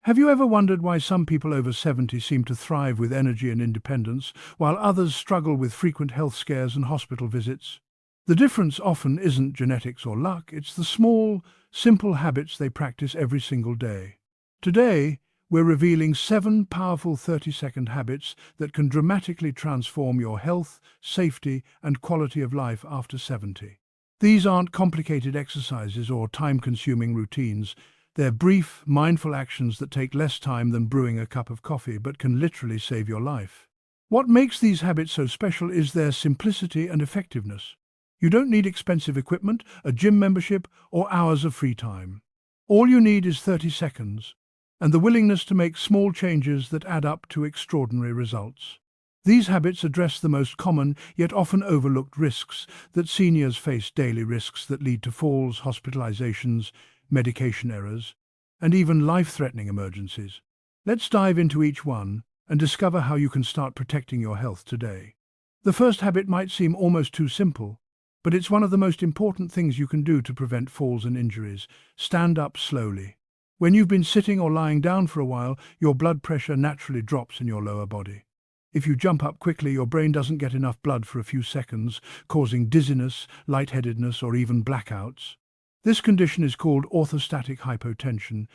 Have you ever wondered why some people over 70 seem to thrive with energy and independence, while others struggle with frequent health scares and hospital visits? The difference often isn't genetics or luck, it's the small, simple habits they practice every single day. Today, we're revealing 7 powerful 30-second habits that can dramatically transform your health, safety, and quality of life after 70. These aren't complicated exercises or time-consuming routines. They're brief, mindful actions that take less time than brewing a cup of coffee but can literally save your life. What makes these habits so special is their simplicity and effectiveness. You don't need expensive equipment, a gym membership, or hours of free time. All you need is 30 seconds, and the willingness to make small changes that add up to extraordinary results. These habits address the most common yet often overlooked risks that seniors face, daily risks that lead to falls, hospitalizations, medication errors, and even life-threatening emergencies. Let's dive into each one and discover how you can start protecting your health today. The first habit might seem almost too simple, but it's one of the most important things you can do to prevent falls and injuries. Stand up slowly. When you've been sitting or lying down for a while, your blood pressure naturally drops in your lower body. If you jump up quickly, your brain doesn't get enough blood for a few seconds, causing dizziness, lightheadedness, or even blackouts. This condition is called orthostatic hypotension,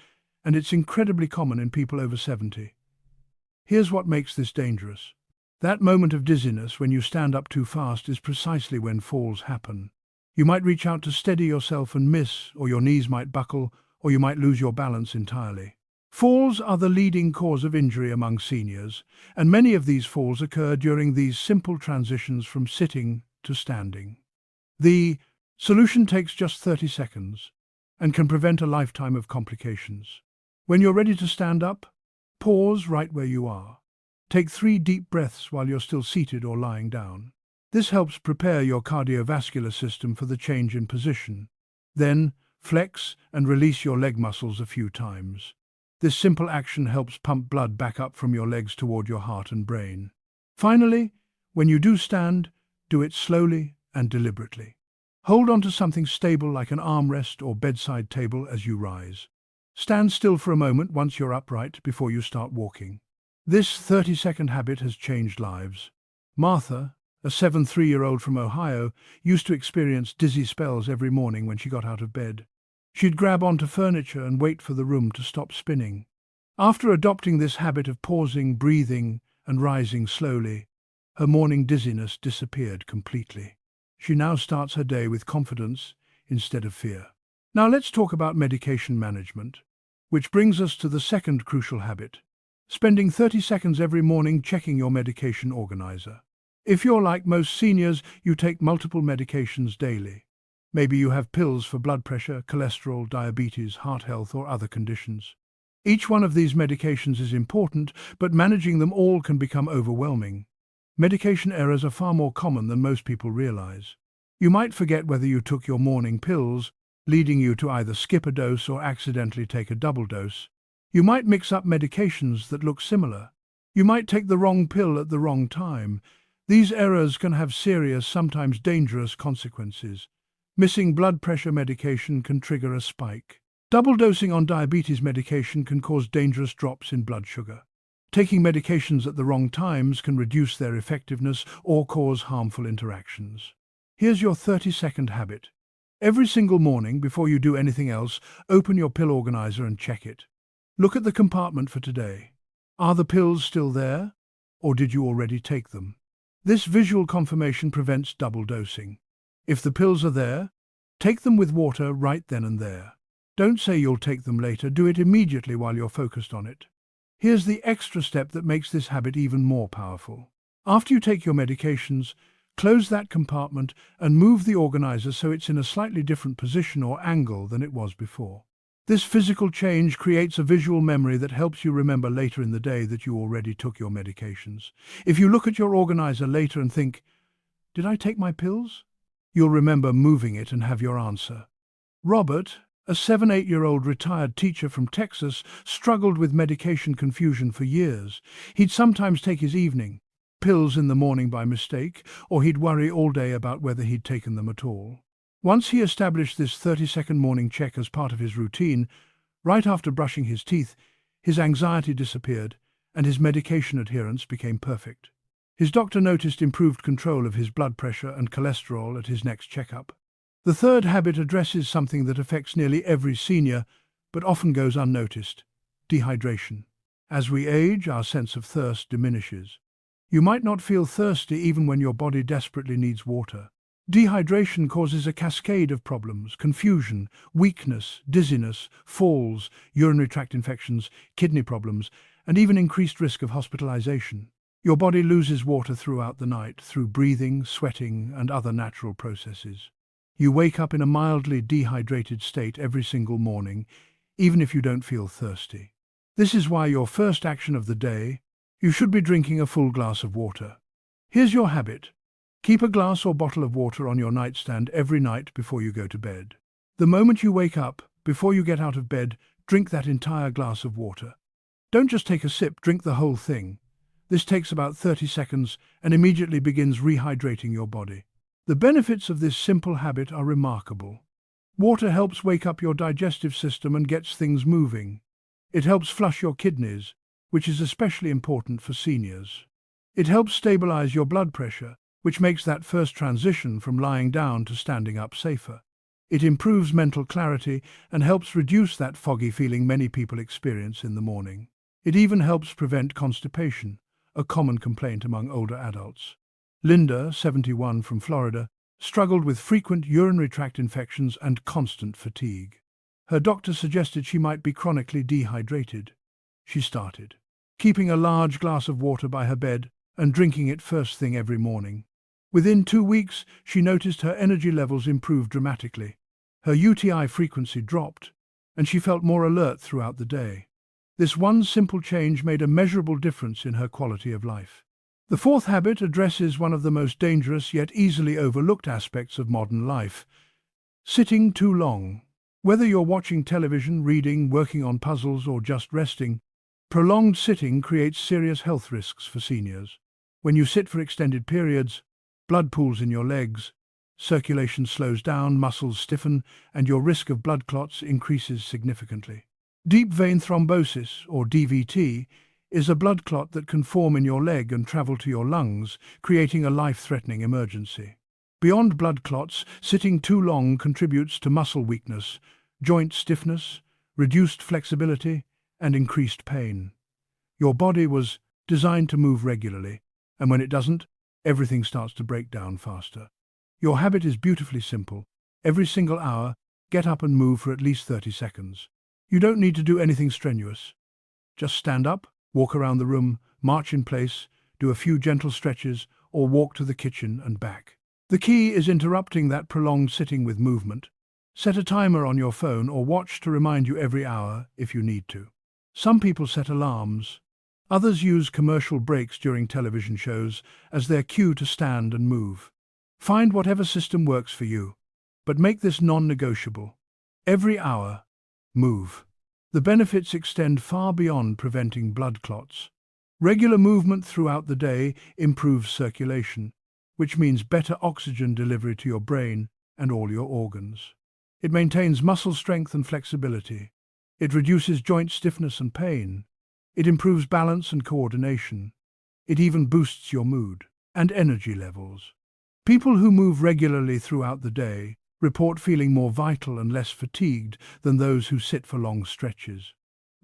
and it's incredibly common in people over 70. Here's what makes this dangerous. That moment of dizziness when you stand up too fast is precisely when falls happen. You might reach out to steady yourself and miss, or your knees might buckle, or you might lose your balance entirely. Falls are the leading cause of injury among seniors, and many of these falls occur during these simple transitions from sitting to standing. The solution takes just 30 seconds and can prevent a lifetime of complications. When you're ready to stand up, pause right where you are. Take 3 deep breaths while you're still seated or lying down. This helps prepare your cardiovascular system for the change in position. Then, flex and release your leg muscles a few times. This simple action helps pump blood back up from your legs toward your heart and brain. Finally, when you do stand, do it slowly and deliberately. Hold on to something stable like an armrest or bedside table as you rise. Stand still for a moment once you're upright before you start walking. This 30-second habit has changed lives. Martha, a 73-year-old from Ohio, used to experience dizzy spells every morning when she got out of bed. She'd grab onto furniture and wait for the room to stop spinning. After adopting this habit of pausing, breathing, and rising slowly, her morning dizziness disappeared completely. She now starts her day with confidence instead of fear. Now let's talk about medication management, which brings us to the second crucial habit: spending 30 seconds every morning checking your medication organizer. If you're like most seniors, you take multiple medications daily. Maybe you have pills for blood pressure, cholesterol, diabetes, heart health, or other conditions. Each one of these medications is important, but managing them all can become overwhelming. Medication errors are far more common than most people realize. You might forget whether you took your morning pills, leading you to either skip a dose or accidentally take a double dose. You might mix up medications that look similar. You might take the wrong pill at the wrong time. These errors can have serious, sometimes dangerous consequences. Missing blood pressure medication can trigger a spike. Double dosing on diabetes medication can cause dangerous drops in blood sugar. Taking medications at the wrong times can reduce their effectiveness or cause harmful interactions. Here's your 30-second habit. Every single morning, before you do anything else, open your pill organizer and check it. Look at the compartment for today. Are the pills still there, or did you already take them? This visual confirmation prevents double dosing. If the pills are there, take them with water right then and there. Don't say you'll take them later, do it immediately while you're focused on it. Here's the extra step that makes this habit even more powerful. After you take your medications, close that compartment and move the organizer so it's in a slightly different position or angle than it was before. This physical change creates a visual memory that helps you remember later in the day that you already took your medications. If you look at your organizer later and think, "Did I take my pills?" you'll remember moving it and have your answer. Robert, a 78-year-old retired teacher from Texas, struggled with medication confusion for years. He'd sometimes take his evening pills in the morning by mistake, or he'd worry all day about whether he'd taken them at all. Once he established this 30-second morning check as part of his routine, right after brushing his teeth, His anxiety disappeared, and his medication adherence became perfect. His doctor noticed improved control of his blood pressure and cholesterol at his next checkup. The third habit addresses something that affects nearly every senior, but often goes unnoticed: dehydration. As we age, our sense of thirst diminishes. You might not feel thirsty even when your body desperately needs water. Dehydration causes a cascade of problems: confusion, weakness, dizziness, falls, urinary tract infections, kidney problems, and even increased risk of hospitalization. Your body loses water throughout the night through breathing, sweating, and other natural processes. You wake up in a mildly dehydrated state every single morning, even if you don't feel thirsty. This is why your first action of the day, you should be drinking a full glass of water. Here's your habit. Keep a glass or bottle of water on your nightstand every night before you go to bed. The moment you wake up, before you get out of bed, drink that entire glass of water. Don't just take a sip, drink the whole thing. This takes about 30 seconds and immediately begins rehydrating your body. The benefits of this simple habit are remarkable. Water helps wake up your digestive system and gets things moving. It helps flush your kidneys, which is especially important for seniors. It helps stabilize your blood pressure, which makes that first transition from lying down to standing up safer. It improves mental clarity and helps reduce that foggy feeling many people experience in the morning. It even helps prevent constipation, a common complaint among older adults. Linda, 71, from Florida, struggled with frequent urinary tract infections and constant fatigue. Her doctor suggested she might be chronically dehydrated. She started keeping a large glass of water by her bed and drinking it first thing every morning. Within 2 weeks, she noticed her energy levels improved dramatically. Her UTI frequency dropped, and she felt more alert throughout the day. This one simple change made a measurable difference in her quality of life. The fourth habit addresses one of the most dangerous yet easily overlooked aspects of modern life: sitting too long. Whether you're watching television, reading, working on puzzles, or just resting, prolonged sitting creates serious health risks for seniors. When you sit for extended periods, blood pools in your legs, circulation slows down, muscles stiffen, and your risk of blood clots increases significantly. Deep vein thrombosis, or DVT, is a blood clot that can form in your leg and travel to your lungs, creating a life-threatening emergency. Beyond blood clots, sitting too long contributes to muscle weakness, joint stiffness, reduced flexibility, and increased pain. Your body was designed to move regularly, and when it doesn't, everything starts to break down faster. Your habit is beautifully simple. Every single hour, get up and move for at least 30 seconds. You don't need to do anything strenuous. Just stand up, walk around the room, march in place, do a few gentle stretches, or walk to the kitchen and back. The key is interrupting that prolonged sitting with movement. Set a timer on your phone or watch to remind you every hour if you need to. Some people set alarms. Others use commercial breaks during television shows as their cue to stand and move. Find whatever system works for you, but make this non-negotiable. Every hour, move. The benefits extend far beyond preventing blood clots. Regular movement throughout the day improves circulation, which means better oxygen delivery to your brain and all your organs. It maintains muscle strength and flexibility. It reduces joint stiffness and pain. It improves balance and coordination. It even boosts your mood and energy levels. People who move regularly throughout the day report feeling more vital and less fatigued than those who sit for long stretches.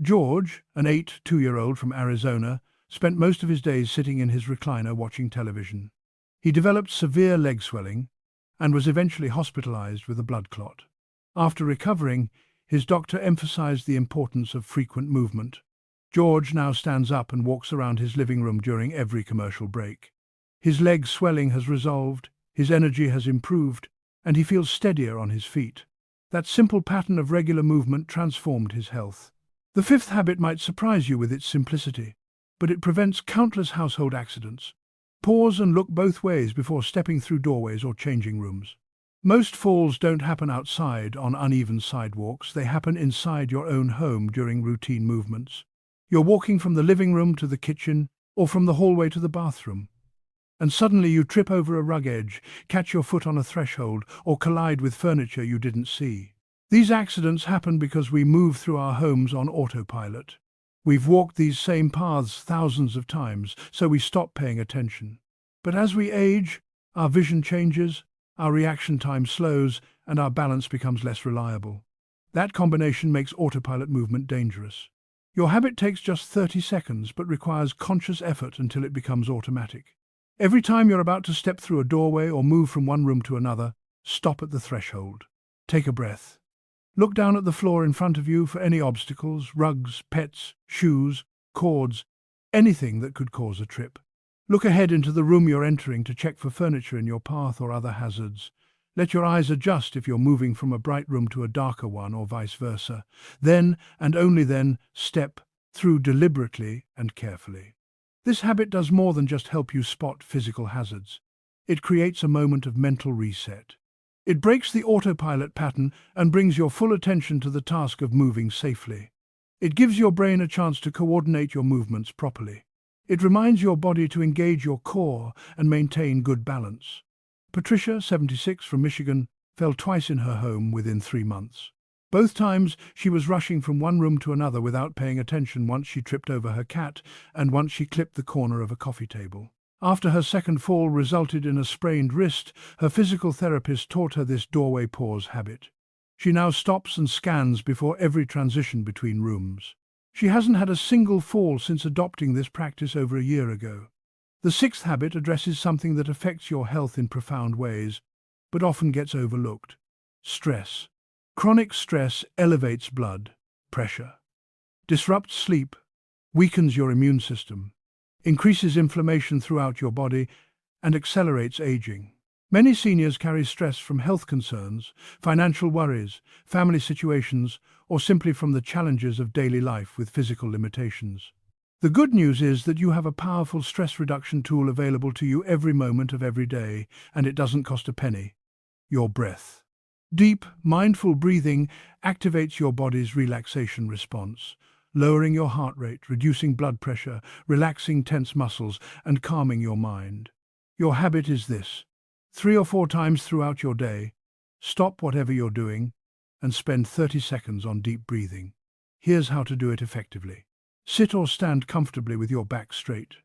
George, an 82-year-old from Arizona, spent most of his days sitting in his recliner watching television. He developed severe leg swelling and was eventually hospitalized with a blood clot. After recovering, his doctor emphasized the importance of frequent movement. George now stands up and walks around his living room during every commercial break. His leg swelling has resolved, his energy has improved, and he feels steadier on his feet. That simple pattern of regular movement transformed his health. The fifth habit might surprise you with its simplicity, but it prevents countless household accidents. Pause and look both ways before stepping through doorways or changing rooms. Most falls don't happen outside on uneven sidewalks, they happen inside your own home during routine movements. You're walking from the living room to the kitchen or from the hallway to the bathroom, and suddenly you trip over a rug edge, catch your foot on a threshold, or collide with furniture you didn't see. These accidents happen because we move through our homes on autopilot. We've walked these same paths thousands of times, so we stop paying attention. But as we age, our vision changes, our reaction time slows, and our balance becomes less reliable. That combination makes autopilot movement dangerous. Your habit takes just 30 seconds but requires conscious effort until it becomes automatic. Every time you're about to step through a doorway or move from one room to another, stop at the threshold. Take a breath. Look down at the floor in front of you for any obstacles, rugs, pets, shoes, cords, anything that could cause a trip. Look ahead into the room you're entering to check for furniture in your path or other hazards. Let your eyes adjust if you're moving from a bright room to a darker one or vice versa. Then, and only then, step through deliberately and carefully. This habit does more than just help you spot physical hazards. It creates a moment of mental reset. It breaks the autopilot pattern and brings your full attention to the task of moving safely. It gives your brain a chance to coordinate your movements properly. It reminds your body to engage your core and maintain good balance. Patricia, 76, from Michigan, fell twice in her home within 3 months. Both times she was rushing from one room to another without paying attention. Once she tripped over her cat, and once she clipped the corner of a coffee table. After her second fall resulted in a sprained wrist, her physical therapist taught her this doorway pause habit. She now stops and scans before every transition between rooms. She hasn't had a single fall since adopting this practice over a year ago. The sixth habit addresses something that affects your health in profound ways, but often gets overlooked. Stress. Chronic stress elevates blood pressure, disrupts sleep, weakens your immune system, increases inflammation throughout your body, and accelerates aging. Many seniors carry stress from health concerns, financial worries, family situations, or simply from the challenges of daily life with physical limitations. The good news is that you have a powerful stress reduction tool available to you every moment of every day, and it doesn't cost a penny. Your breath. Deep, mindful breathing activates your body's relaxation response, lowering your heart rate, reducing blood pressure, relaxing tense muscles, and calming your mind. Your habit is this: 3 or 4 times throughout your day, stop whatever you're doing and spend 30 seconds on deep breathing. Here's how to do it effectively. Sit or stand comfortably with your back straight.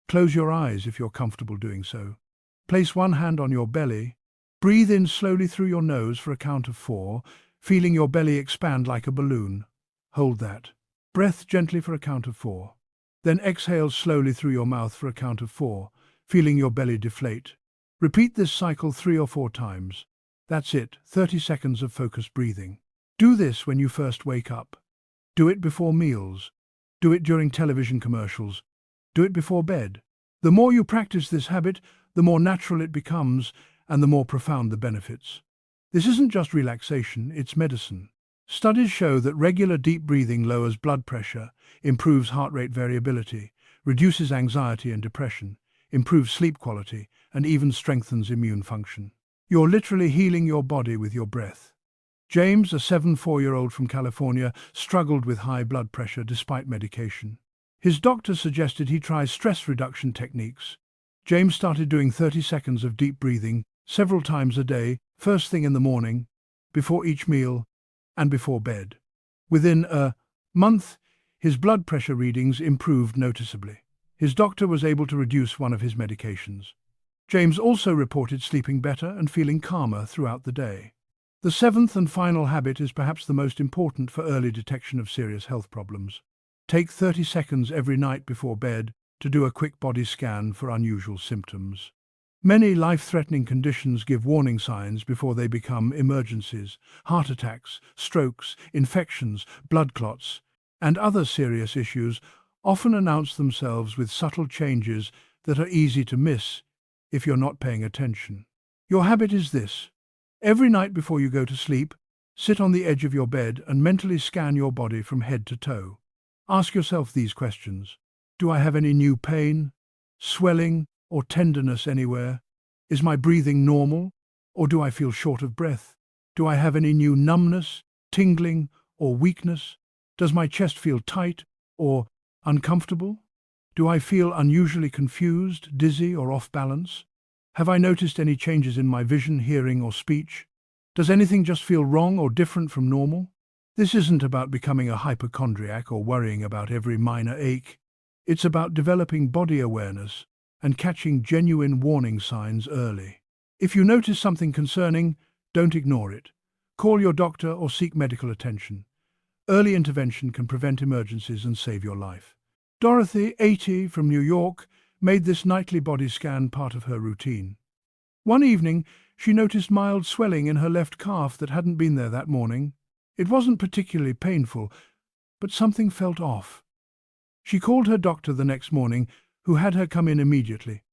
Close your eyes if you're comfortable doing so. Place one hand on your belly. Breathe in slowly through your nose for a count of 4, feeling your belly expand like a balloon. Hold that. Breath gently for a count of 4. Then exhale slowly through your mouth for a count of 4, feeling your belly deflate. Repeat this cycle 3 or 4 times. That's it, 30 seconds of focused breathing. Do this when you first wake up. Do it before meals. Do it during television commercials. Do it before bed. The more you practice this habit, the more natural it becomes and the more profound the benefits. This isn't just relaxation, it's medicine. Studies show that regular deep breathing lowers blood pressure, improves heart rate variability, reduces anxiety and depression, improves sleep quality, and even strengthens immune function. You're literally healing your body with your breath. James, a 74-year-old from California, struggled with high blood pressure despite medication. His doctor suggested he try stress reduction techniques. James started doing 30 seconds of deep breathing several times a day, first thing in the morning, before each meal, and before bed. Within a month, his blood pressure readings improved noticeably. His doctor was able to reduce one of his medications. James also reported sleeping better and feeling calmer throughout the day. The seventh and final habit is perhaps the most important for early detection of serious health problems. Take 30 seconds every night before bed to do a quick body scan for unusual symptoms. Many life-threatening conditions give warning signs before they become emergencies: heart attacks, strokes, infections, blood clots, and other serious issues often announce themselves with subtle changes that are easy to miss if you're not paying attention. Your habit is this: every night before you go to sleep, sit on the edge of your bed and mentally scan your body from head to toe. Ask yourself these questions. Do I have any new pain, swelling, or tenderness anywhere? Is my breathing normal, or do I feel short of breath? Do I have any new numbness, tingling, or weakness? Does my chest feel tight or uncomfortable? Do I feel unusually confused, dizzy, or off balance? Have I noticed any changes in my vision, hearing, or speech? Does anything just feel wrong or different from normal? This isn't about becoming a hypochondriac or worrying about every minor ache. It's about developing body awareness and catching genuine warning signs early. If you notice something concerning, don't ignore it. Call your doctor or seek medical attention. Early intervention can prevent emergencies and save your life. Dorothy, 80, from New York, made this nightly body scan part of her routine. One evening, she noticed mild swelling in her left calf that hadn't been there that morning. It wasn't particularly painful, but something felt off. She called her doctor the next morning, who had her come in immediately.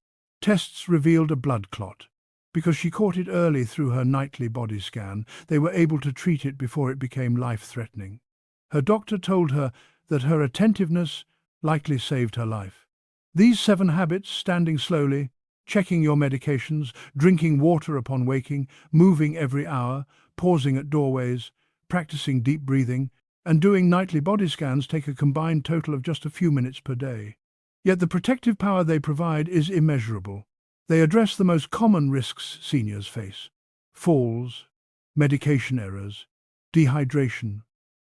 Tests revealed a blood clot. Because she caught it early through her nightly body scan, they were able to treat it before it became life-threatening. Her doctor told her that her attentiveness likely saved her life. These 7 habits, standing slowly, checking your medications, drinking water upon waking, moving every hour, pausing at doorways, practicing deep breathing, and doing nightly body scans take a combined total of just a few minutes per day. Yet the protective power they provide is immeasurable. They address the most common risks seniors face: falls, medication errors, dehydration,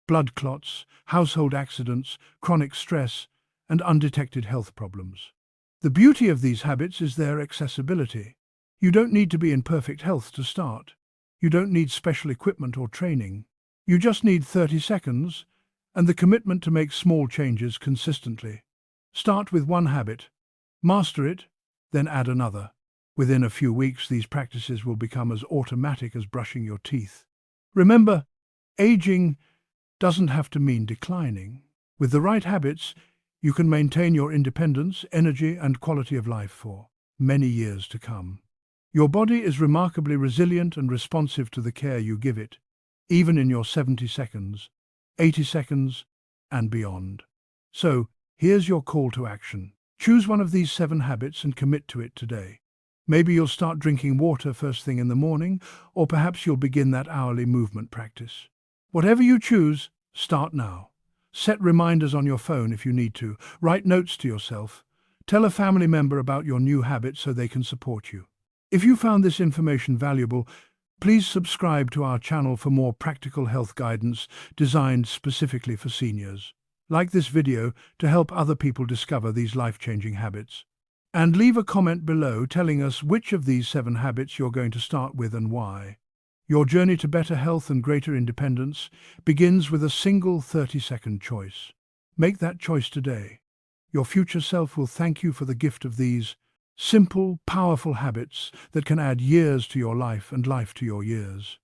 blood clots, household accidents, chronic stress, and undetected health problems. The beauty of these habits is their accessibility. You don't need to be in perfect health to start. You don't need special equipment or training. You just need 30 seconds and the commitment to make small changes consistently. Start with one habit, master it, then add another. Within a few weeks, these practices will become as automatic as brushing your teeth. Remember, aging doesn't have to mean declining. With the right habits, you can maintain your independence, energy, and quality of life for many years to come. Your body is remarkably resilient and responsive to the care you give it, even in your 70 seconds, 80 seconds, and beyond. So, here's your call to action. Choose one of these 7 habits and commit to it today. Maybe you'll start drinking water first thing in the morning, or perhaps you'll begin that hourly movement practice. Whatever you choose, start now. Set reminders on your phone if you need to. Write notes to yourself. Tell a family member about your new habit so they can support you. If you found this information valuable, please subscribe to our channel for more practical health guidance designed specifically for seniors. Like this video to help other people discover these life-changing habits. And leave a comment below telling us which of these 7 habits you're going to start with and why. Your journey to better health and greater independence begins with a single 30-second choice. Make that choice today. Your future self will thank you for the gift of these simple, powerful habits that can add years to your life and life to your years.